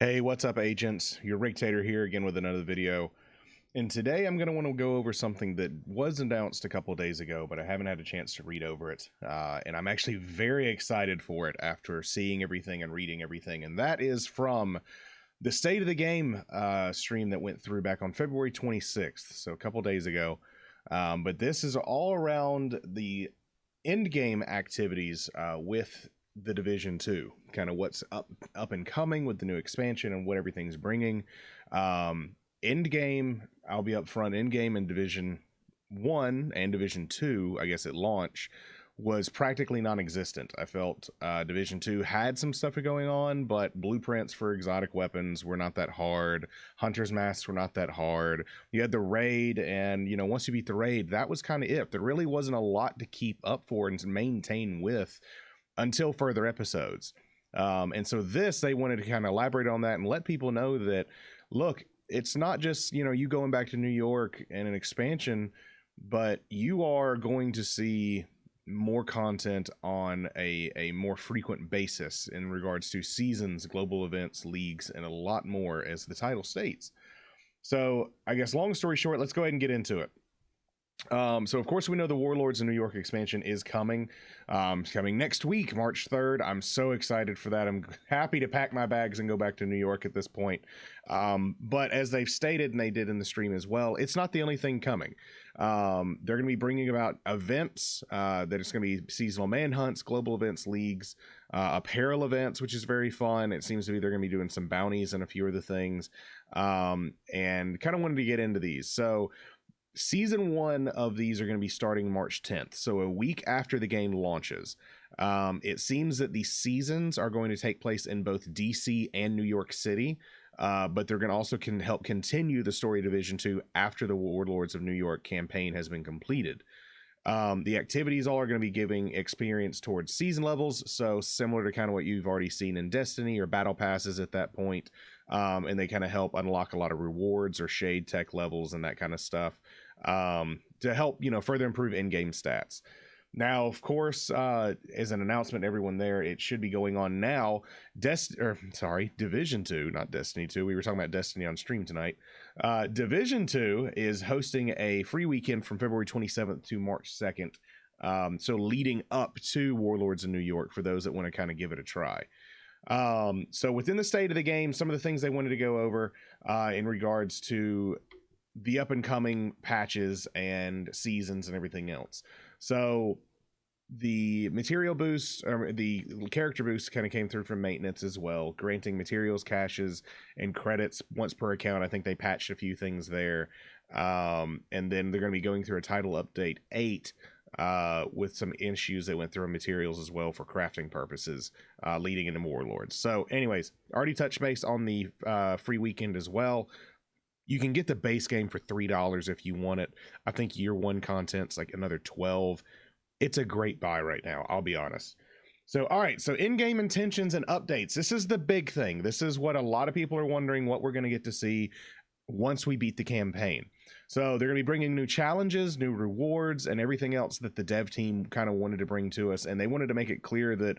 Hey, what's up, agents? Your Rictator here again with another video. And today I'm going to want to go over something that was announced a couple days ago, but I haven't had a chance to read over it. And I'm actually very excited for it after seeing everything and reading everything. And that is from the State of the Game stream that went through back on February 26th, so a couple days ago. But this is all around the Endgame activities with the Division 2, kind of what's up and coming with the new expansion and what everything's bringing. Endgame, I'll be up front, Endgame and Division 1 and Division 2, I guess at launch, was practically non-existent. I felt Division 2 had some stuff going on, but blueprints for exotic weapons were not that hard. Hunter's masks were not that hard. You had the raid, and once you beat the raid, that was kind of it. There really wasn't a lot to keep up for and to maintain with until further episodes. And so they wanted to kind of elaborate on that and let people know that, look, it's not just, you going back to New York and an expansion, but you are going to see more content on a more frequent basis in regards to seasons, global events, leagues, and a lot more, as the title states. So I guess long story short, let's go ahead and get into it. So of course we know the Warlords of New York expansion is coming. It's coming next week, March 3rd. I'm so excited for that. I'm happy to pack my bags and go back to New York at this point. But as they've stated, and they did in the stream as well, it's not the only thing coming. They're going to be bringing about events that it's going to be seasonal manhunts, global events, leagues, apparel events, which is very fun. It seems to be they're going to be doing some bounties and a few other things, and kind of wanted to get into these. So Season 1 of these are going to be starting March 10th, so a week after the game launches. It seems that the seasons are going to take place in both DC and New York City, but they're going to also help continue the story Division 2 after the Warlords of New York campaign has been completed. The activities all are going to be giving experience towards season levels, so similar to kind of what you've already seen in Destiny or Battle Passes at that point. And they kind of help unlock a lot of rewards or shade tech levels and that kind of stuff, to help further improve in-game stats. Now, of course, as an announcement, everyone there, it should be going on now. Division 2, not Destiny 2. We were talking about Destiny on stream tonight. Division 2 is hosting a free weekend from February 27th to March 2nd. So leading up to Warlords of New York for those that want to kind of give it a try. So within the state of the game, some of the things they wanted to go over in regards to the up and coming patches and seasons and everything else. So the material boosts, or the character boosts, kind of came through from maintenance as well, granting materials, caches, and credits once per account. I think they patched a few things there. And then they're going to be going through a title update 8 with some issues that went through materials as well for crafting purposes, leading into Warlords. So anyways, already touched base on the free weekend as well. You can get the base game for $3 if you want it. I think year one content's like another $12. It's a great buy right now, I'll be honest. So, all right, so in-game intentions and updates. This is the big thing. This is what a lot of people are wondering, what we're going to get to see once we beat the campaign. So they're going to be bringing new challenges, new rewards, and everything else that the dev team kind of wanted to bring to us. And they wanted to make it clear that,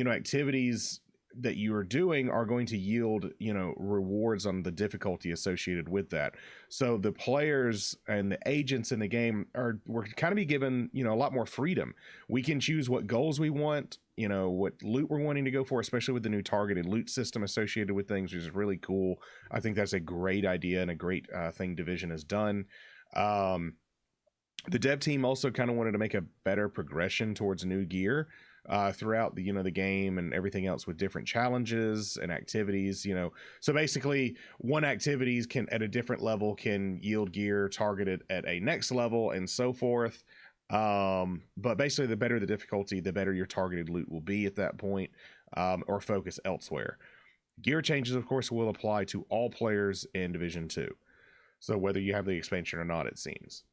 activities that you are doing are going to yield, rewards on the difficulty associated with that. So the players and the agents in the game we're kind of be given, a lot more freedom. We can choose what goals we want, what loot we're wanting to go for, especially with the new targeted loot system associated with things, which is really cool. I think that's a great idea and a great thing Division has done. The dev team also kind of wanted to make a better progression towards new gear throughout the the game and everything else, with different challenges and activities. So basically one activities can at a different level can yield gear targeted at a next level and so forth. But basically the better the difficulty, the better your targeted loot will be at that point, or focus elsewhere. Gear changes, of course, will apply to all players in Division 2, so whether you have the expansion or not, it seems.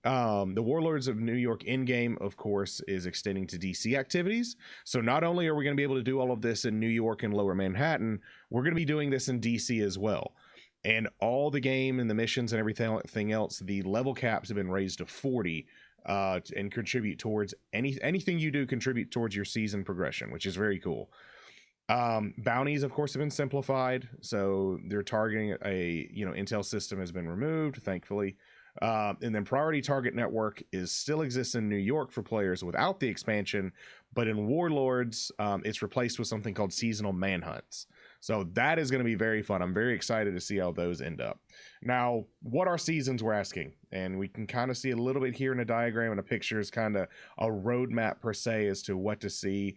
The Warlords of New York in-game, of course, is extending to DC activities. So not only are we going to be able to do all of this in New York and Lower Manhattan, we're going to be doing this in DC as well. And all the game and the missions and everything else, the level caps have been raised to 40, and contribute towards anything you do, contribute towards your season progression, which is very cool. Bounties, of course, have been simplified, so they're targeting a intel system has been removed, thankfully. And then priority target network is still exists in New York for players without the expansion, but in Warlords, it's replaced with something called seasonal manhunts. So that is going to be very fun. I'm very excited to see how those end up. Now, what are seasons, we're asking, and we can kind of see a little bit here in a diagram and a picture is kind of a roadmap per se as to what to see.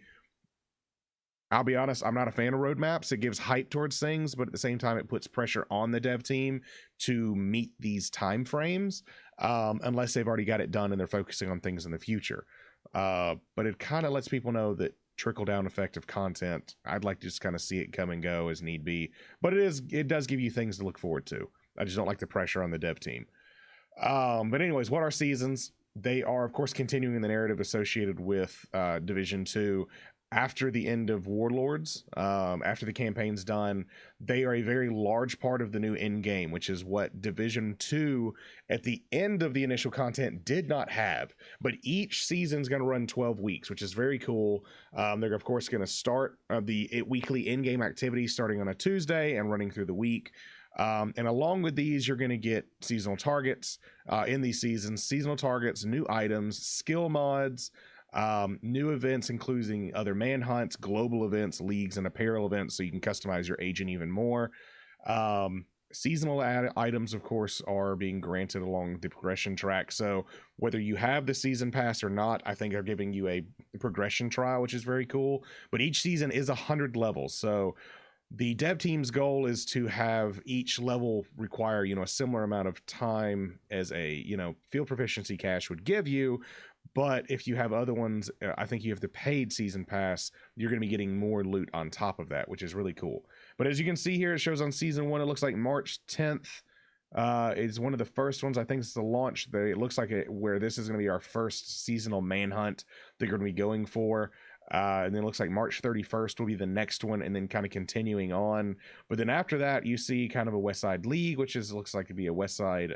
I'll be honest, I'm not a fan of roadmaps. It gives hype towards things, but at the same time, it puts pressure on the dev team to meet these time frames, unless they've already got it done and they're focusing on things in the future. But it kind of lets people know that trickle down effect of content, I'd like to just kind of see it come and go as need be. But it does give you things to look forward to. I just don't like the pressure on the dev team. But anyways, what are seasons? They are, of course, continuing the narrative associated with Division 2. After the end of Warlords, after the campaign's done, they are a very large part of the new Endgame, which is what Division 2 at the end of the initial content did not have. But each season's going to run 12 weeks, which is very cool. They're, of course, going to start the weekly Endgame activities starting on a Tuesday and running through the week. And along with these, you're going to get seasonal targets in these seasons, seasonal targets, new items, skill mods, new events, including other manhunts, global events, leagues, and apparel events, so you can customize your agent even more. Seasonal items, of course, are being granted along the progression track. So whether you have the season pass or not, I think they're giving you a progression trial, which is very cool. But each season is 100 levels. So the dev team's goal is to have each level require, a similar amount of time as a, field proficiency cache would give you. But if you have other ones, I think you have the paid season pass, you're going to be getting more loot on top of that, which is really cool. But as you can see here, it shows on season 1, it looks like March 10th is one of the first ones. I think it's the launch. It looks like where this is going to be our first seasonal manhunt they're going to be going for. And then it looks like March 31st will be the next one, and then kind of continuing on. But then after that, you see kind of a West Side League, which looks like to be a West Side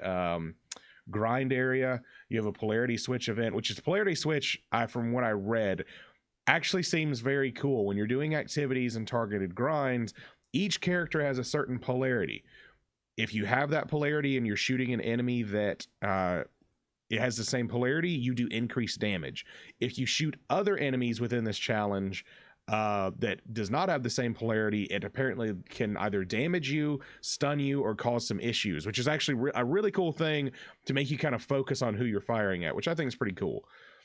grind area. You have a Polarity Switch event, which is Polarity Switch, from what I read, actually seems very cool. When you're doing activities and targeted grinds, each character has a certain polarity. If you have that polarity and you're shooting an enemy that it has the same polarity, you do increased damage. If you shoot other enemies within this challenge that does not have the same polarity, it apparently can either damage you, stun you, or cause some issues, which is actually a really cool thing to make you kind of focus on who you're firing at, which I think is pretty cool.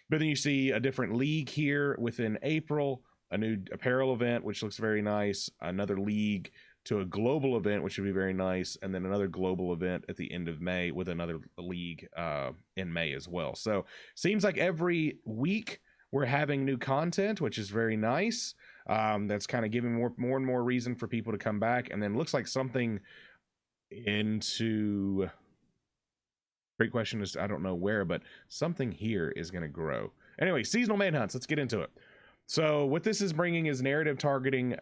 But then you see a different league here within April, a new apparel event, which looks very nice, another league to a global event, which would be very nice, and then another global event at the end of May with another league in May as well. So seems like every week we're having new content, which is very nice. That's kind of giving more and more reason for people to come back. And then looks like something into... Great question, is I don't know where, but something here is going to grow. Anyway, seasonal manhunts, let's get into it. So what this is bringing is narrative targeting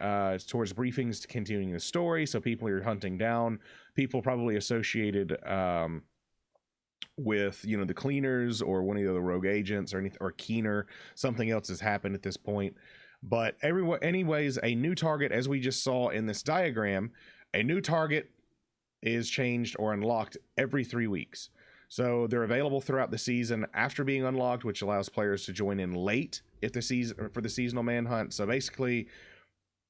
towards briefings to continuing the story. So people you're hunting down, people probably associated with the cleaners or one of the other rogue agents or anything, or Keener. Something else has happened at this point. But anyways, a new target, as we just saw in this diagram, a new target is changed or unlocked every 3 weeks. So they're available throughout the season after being unlocked, which allows players to join in late for the seasonal manhunt. So basically,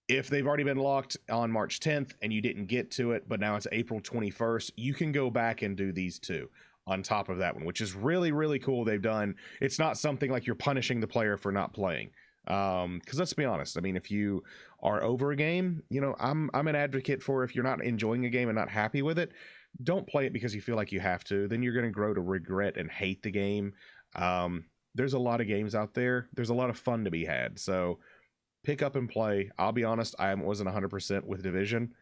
if they've already been locked on March 10th and you didn't get to it, but now it's April 21st, you can go back and do these two on top of that one, which is really, really cool they've done. It's not something like you're punishing the player for not playing. Because let's be honest, I mean, if you are over a game, I'm an advocate for, if you're not enjoying a game and not happy with it, don't play it because you feel like you have to. Then you're going to grow to regret and hate the game. There's a lot of games out there. There's a lot of fun to be had. So pick up and play. I'll be honest, I wasn't 100% with Division.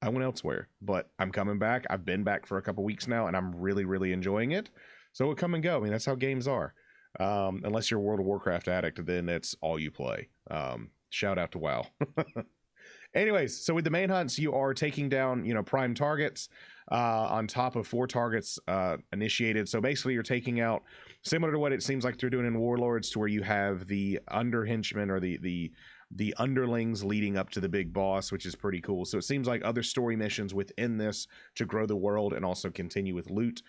I went elsewhere, but I'm coming back. I've been back for a couple weeks now, and I'm really, really enjoying it. So it'll come and go. I mean, that's how games are. Unless you're a World of Warcraft addict, then that's all you play. Shout out to WoW. Anyways, so with the manhunts, you are taking down, prime targets on top of 4 targets initiated. So basically, you're taking out, similar to what it seems like they're doing in Warlords, to where you have the under henchmen or the the underlings leading up to the big boss, which is pretty cool. So it seems like other story missions within this to grow the world and also continue with loot.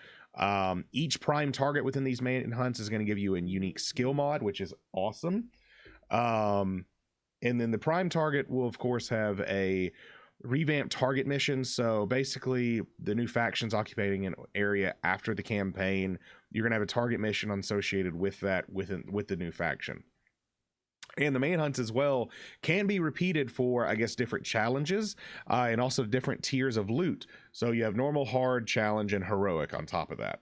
Each prime target within these manhunts is going to give you a unique skill mod, which is awesome. And then the prime target will of course have a revamped target mission. So basically the new factions occupying an area after the campaign, you're gonna have a target mission associated with that with the new faction. And the manhunts as well can be repeated for, I guess, different challenges and also different tiers of loot. So you have normal, hard, challenge, and heroic on top of that.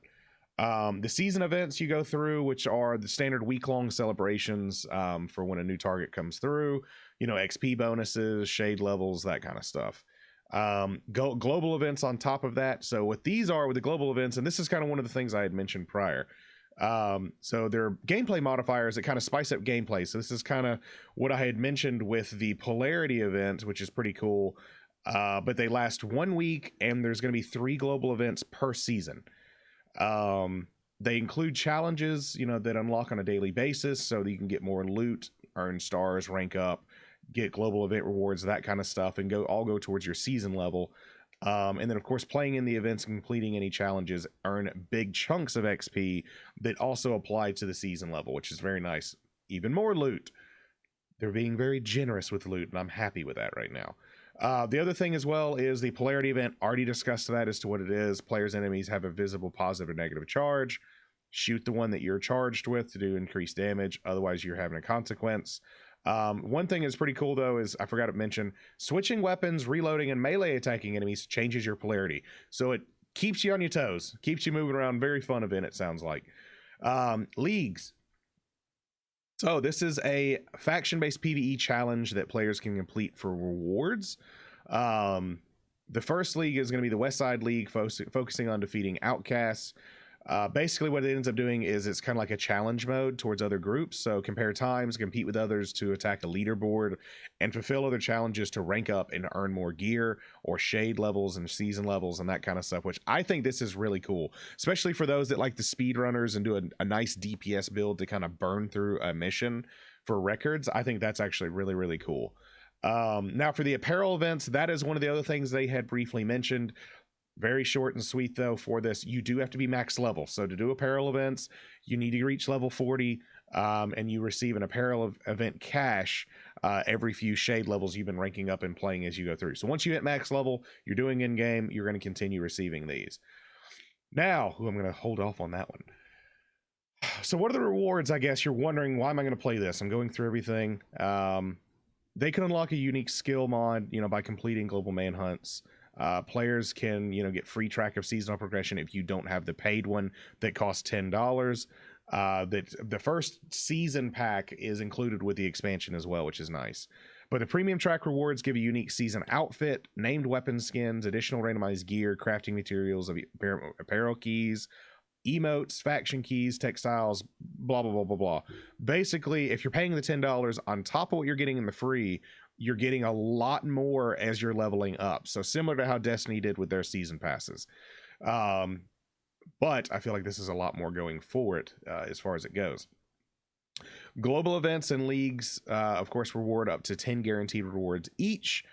The season events you go through, which are the standard week-long celebrations for when a new target comes through, you know, XP bonuses, shade levels, that kind of stuff. Global events on top of that. So what these are with the global events, and this is kind of one of the things I had mentioned prior. So they're gameplay modifiers that kind of spice up gameplay. So this is kind of what I had mentioned with the Polarity Event, which is pretty cool. But they last 1 week, and there's going to be 3 global events per season. They include challenges, you know, that unlock on a daily basis, so that you can get more loot, earn stars, rank up, get global event rewards, that kind of stuff, and all go towards your season level. And then of course playing in the events and completing any challenges earn big chunks of XP that also apply to the season level, which is very nice. Even more loot. They're being very generous with loot, and I'm happy with that right now. The other thing as well is the Polarity Event. Already discussed that as to what it is. Players' enemies have a visible positive or negative charge. Shoot the one that you're charged with to do increased damage. Otherwise, you're having a consequence. One thing is pretty cool though is I forgot to mention switching weapons, reloading, and melee attacking enemies changes your polarity. So it keeps you on your toes, keeps you moving around. Very fun event, it sounds like. Leagues. So this is a faction-based PvE challenge that players can complete for rewards. The first league is going to be the West Side League, focusing on defeating outcasts. Basically what it ends up doing is it's kind of like a challenge mode towards other groups. So compare times, compete with others to attack a leaderboard, and fulfill other challenges to rank up and earn more gear or shade levels and season levels and that kind of stuff, which I think this is really cool, especially for those that like the speed runners and do a nice DPS build to kind of burn through a mission for records. I think that's actually really, really cool. Now for the apparel events, that is one of the other things they had briefly mentioned. Very short and sweet though for this. You do have to be max level. So to do apparel events, you need to reach level 40, and you receive an apparel event cash every few shade levels you've been ranking up and playing as you go through. So once you hit max level, you're doing in game, you're going to continue receiving these. Now, I'm going to hold off on that one. So what are the rewards? I guess you're wondering, why am I going to play this? I'm going through everything. They can unlock a unique skill mod, you know, by completing global manhunts. Players can, you know, get free track of seasonal progression if you don't have the paid one that costs $10. That the first season pack is included with the expansion as well, which is nice. But the premium track rewards give a unique season outfit, named weapon skins, additional randomized gear, crafting materials, apparel keys, emotes, faction keys, textiles, blah blah blah blah blah. Basically, if you're paying the $10 on top of what you're getting in the free, you're getting a lot more as you're leveling up. So similar to how Destiny did with their season passes. But I feel like this is a lot more going forward as far as it goes. Global events and leagues, of course, reward up to 10 guaranteed rewards each,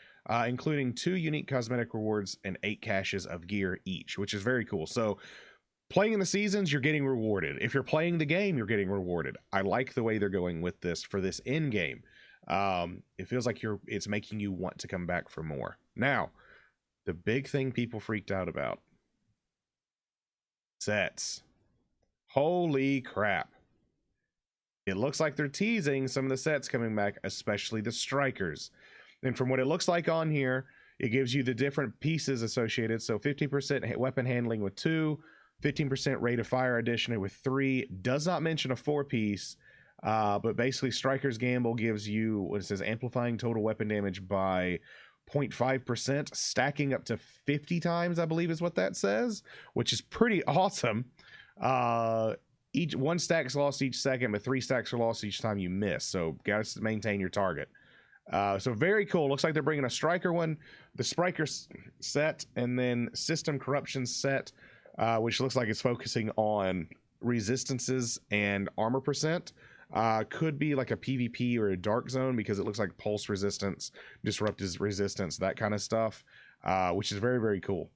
including 2 unique cosmetic rewards and 8 caches of gear each, which is very cool. So playing in the seasons, you're getting rewarded. If you're playing the game, you're getting rewarded. I like the way they're going with this for this end game. It feels like it's making you want to come back for more. Now, the big thing people freaked out about: sets. Holy crap. It looks like they're teasing some of the sets coming back, especially the strikers. And from what it looks like on here, it gives you the different pieces associated. So 50% weapon handling with 2, 15% rate of fire addition with 3, does not mention a 4-piece. But basically Striker's Gamble gives you what it says, amplifying total weapon damage by 0.5%, stacking up to 50 times, I believe is what that says, which is pretty awesome. Each 1 stack's lost each second, but 3 stacks are lost each time you miss. So gotta maintain your target. So very cool. Looks like they're bringing a Striker one, the Striker set, and then System Corruption set, which looks like it's focusing on resistances and armor percent. Could be like a PvP or a dark zone because it looks like pulse resistance, disruptive resistance, that kind of stuff, which is very, very cool.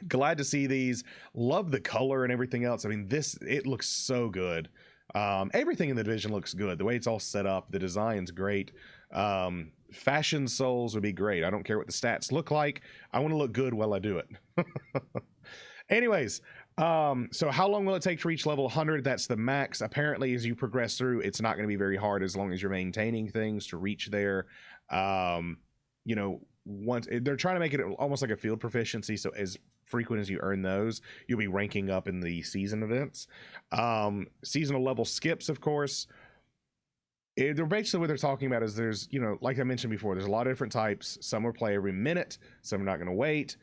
Glad to see these. Love the color and everything else. I mean, it looks so good. Everything in the division looks good. The way it's all set up, the design's great. Fashion souls would be great. I don't care what the stats look like. I want to look good while I do it. Anyways, so how long will it take to reach level 100? That's the max. Apparently, as you progress through, it's not going to be very hard as long as you're maintaining things to reach there. You know, once they're trying to make it almost like a field proficiency, so as frequent as you earn those, you'll be ranking up in the season events. Seasonal level skips, of course. They're basically what they're talking about is there's, you know, like I mentioned before, there's a lot of different types. Some will play every minute, some are not going to wait.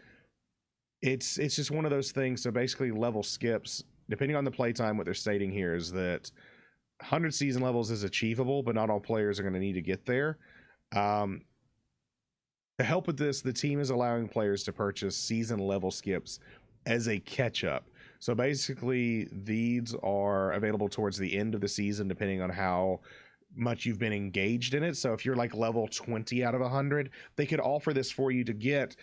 It's just one of those things. So basically, level skips, depending on the playtime, what they're stating here is that 100 season levels is achievable, but not all players are going to need to get there. To help with this, the team is allowing players to purchase season level skips as a catch-up. So basically, these are available towards the end of the season, depending on how much you've been engaged in it. So if you're like level 20 out of 100, they could offer this for you to get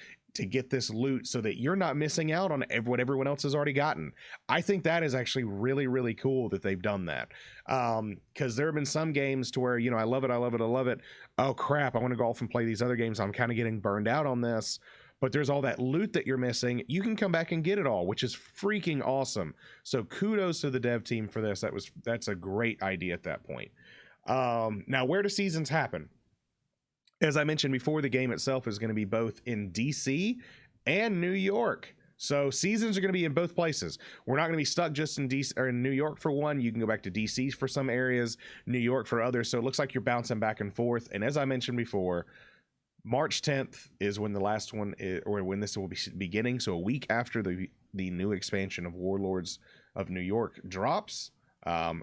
this loot so that you're not missing out on what everyone else has already gotten. I think that is actually really, really cool that they've done that. Because there have been some games to where, you know, I love it. Oh crap, I want to go off and play these other games. I'm kind of getting burned out on this. But there's all that loot that you're missing. You can come back and get it all, which is freaking awesome. So kudos to the dev team for this. That's a great idea at that point. Now, where do seasons happen? As I mentioned before, the game itself is going to be both in DC and New York. So seasons are going to be in both places. We're not going to be stuck just in DC or in New York for one. You can go back to DC for some areas, New York for others. So it looks like you're bouncing back and forth. And as I mentioned before, March 10th is when the last one is, or when this will be beginning. So a week after the new expansion of Warlords of New York drops.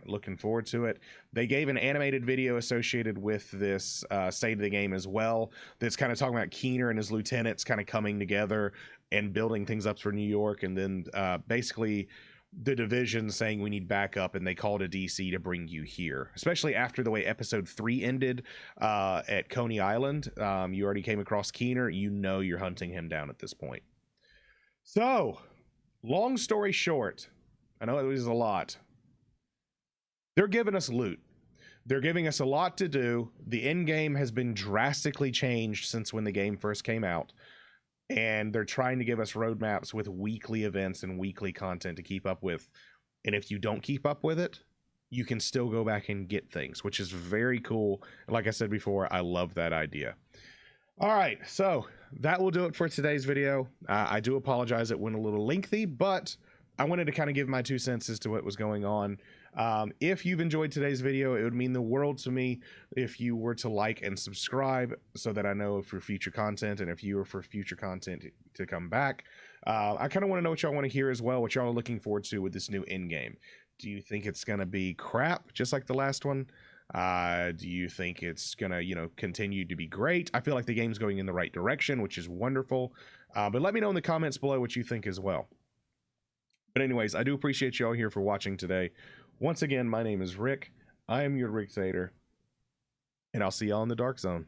Looking forward to it. They gave an animated video associated with this state of the game as well, that's kind of talking about Keener and his lieutenants kind of coming together and building things up for New York, and then basically the division saying we need backup, and they called a DC to bring you here, especially after the way episode 3 ended at Coney Island. You already came across Keener, you know you're hunting him down at this point. So long story short, I know it was a lot. They're giving us loot. They're giving us a lot to do. The end game has been drastically changed since when the game first came out. And they're trying to give us roadmaps with weekly events and weekly content to keep up with. And if you don't keep up with it, you can still go back and get things, which is very cool. Like I said before, I love that idea. All right, so that will do it for today's video. I do apologize, it went a little lengthy, but I wanted to kind of give my 2 cents as to what was going on. If you've enjoyed today's video, it would mean the world to me if you were to like and subscribe so that I know for future content, and if you are for future content to come back. I kind of want to know what y'all want to hear as well, what y'all are looking forward to with this new Endgame. Do you think it's going to be crap just like the last one? Do you think it's going to, you know, continue to be great? I feel like the game's going in the right direction, which is wonderful. But let me know in the comments below what you think as well. But anyways, I do appreciate y'all here for watching today. Once again, my name is Rick. I am your Ricktator, and I'll see y'all in the Dark Zone.